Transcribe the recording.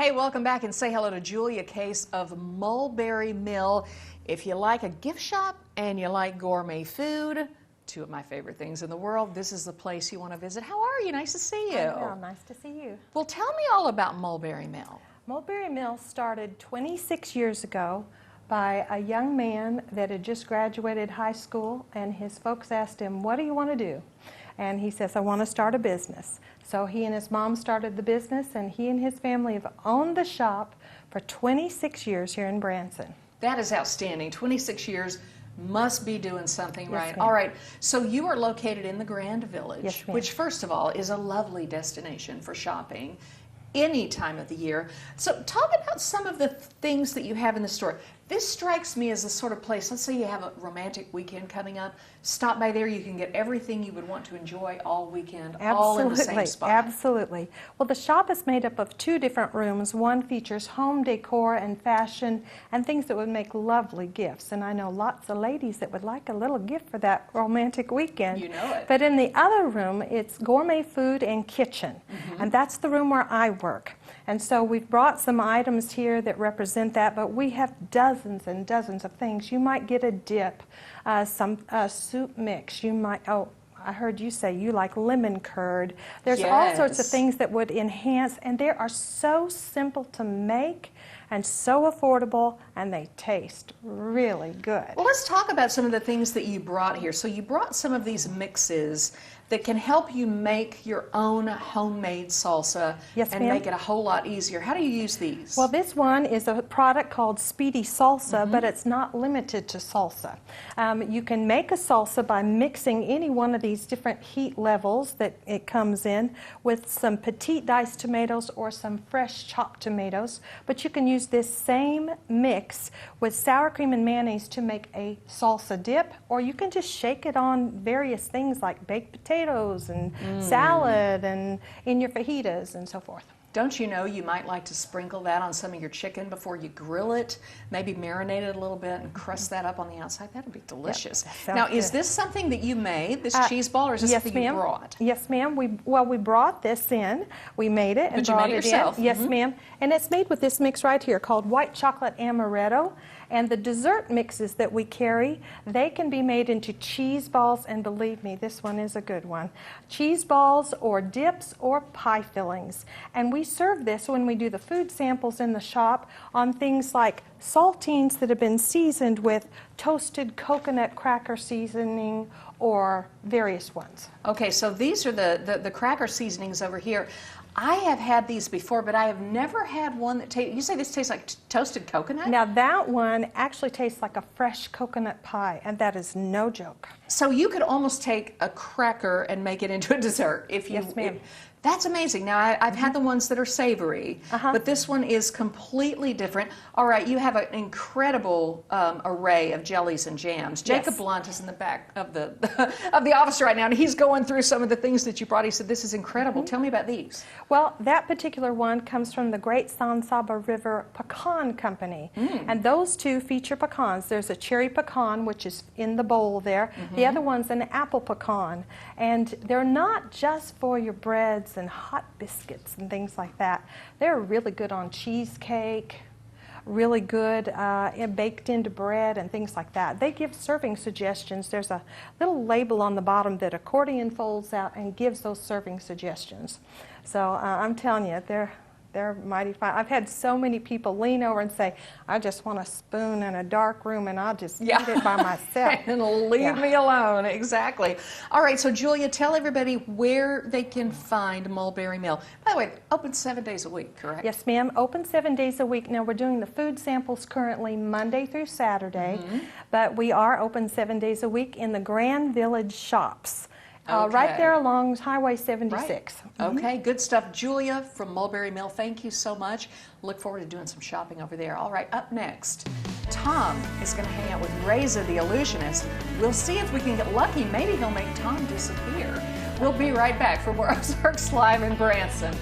Hey, welcome back, and say hello to Julia Case of Mulberry Mill. If you like a gift shop and you like gourmet food, two of my favorite things in the world, this is the place you want to visit. How are you? Nice to see you. Well, nice to see you. Well, tell me all about Mulberry Mill. Mulberry Mill started 26 years ago by a young man that had just graduated high school, and his folks asked him, "What do you want to do?" And he says, "I want to start a business." So he and his mom started the business, and he and his family have owned the shop for 26 years here in Branson. That is outstanding. 26 years, must be doing something right. Yes, All right, so you are located in the Grand Village, yes, which first of all is a lovely destination for shopping any time of the year. So talk about some of the things that you have in the store. This strikes me as the sort of place, let's say you have a romantic weekend coming up, stop by there, you can get everything you would want to enjoy all weekend, all in the same spot. Absolutely. Well, the shop is made up of two different rooms. One features home decor and fashion and things that would make lovely gifts. And I know lots of ladies that would like a little gift for that romantic weekend. You know it. But in the other room, it's gourmet food and kitchen. And that's the room where I work. And so we've brought some items here that represent that, but we have dozens and dozens of things. You might get a dip, some soup mix. You might, oh, I heard you say you like lemon curd. There's all sorts of things that would enhance, and they are so simple to make and so affordable, and they taste really good. Well, let's talk about some of the things that you brought here. So you brought some of these mixes that can help you make your own homemade salsa and make it a whole lot easier. How do you use these? Well, this one is a product called Speedy Salsa, but it's not limited to salsa. You can make a salsa by mixing any one of these different heat levels that it comes in with some petite diced tomatoes or some fresh chopped tomatoes, but you can use this same mix with sour cream and mayonnaise to make a salsa dip, or you can just shake it on various things like baked potatoes and salad and in your fajitas and so forth. Don't you know you might like to sprinkle that on some of your chicken before you grill it, maybe marinate it a little bit and crust that up on the outside? That would be delicious. Yep, now, is this something that you made, this cheese ball, or is this something you brought? Yes, ma'am. We brought this in. We made it and brought it yourself. in. Yes, ma'am. And it's made with this mix right here called white chocolate amaretto. And the dessert mixes that we carry, they can be made into cheese balls, and believe me, this one is a good one. Cheese balls or dips or pie fillings. And we serve this when we do the food samples in the shop on things like saltines that have been seasoned with toasted coconut cracker seasoning or various ones. Okay, so these are the cracker seasonings over here. I have had these before, but I have never had one that tastes, you say this tastes like toasted coconut? Now that one actually tastes like a fresh coconut pie, and that is no joke. So you could almost take a cracker and make it into a dessert if you... Yes, ma'am. That's amazing. Now, I've had the ones that are savory, but this one is completely different. All right, you have an incredible array of jellies and jams. Jacob Blunt is in the back of the of the office right now, and he's going through some of the things that you brought. He said, this is incredible. Tell me about these. Well, that particular one comes from the Great San Saba River Pecan Company, and those two feature pecans. There's a cherry pecan, which is in the bowl there. The other one's an apple pecan, and they're not just for your breads and hot biscuits and things like that. They're really good on cheesecake, really good baked into bread and things like that. They give serving suggestions. There's a little label on the bottom that accordion folds out and gives those serving suggestions. So I'm telling you, they're mighty fine. I've had so many people lean over and say, "I just want a spoon in a dark room and I'll just eat it by myself." And leave me alone. Exactly. All right, so Julia, tell everybody where they can find Mulberry Mill. By the way, open 7 days a week, correct? Yes, ma'am. Open 7 days a week. Now, we're doing the food samples currently Monday through Saturday, but we are open 7 days a week in the Grand Village shops. Right there along Highway 76. Okay, good stuff. Julia from Mulberry Mill, thank you so much. Look forward to doing some shopping over there. All right, up next, Tom is going to hang out with Reza the Illusionist. We'll see if we can get lucky. Maybe he'll make Tom disappear. We'll be right back for more Ozarks Live in Branson.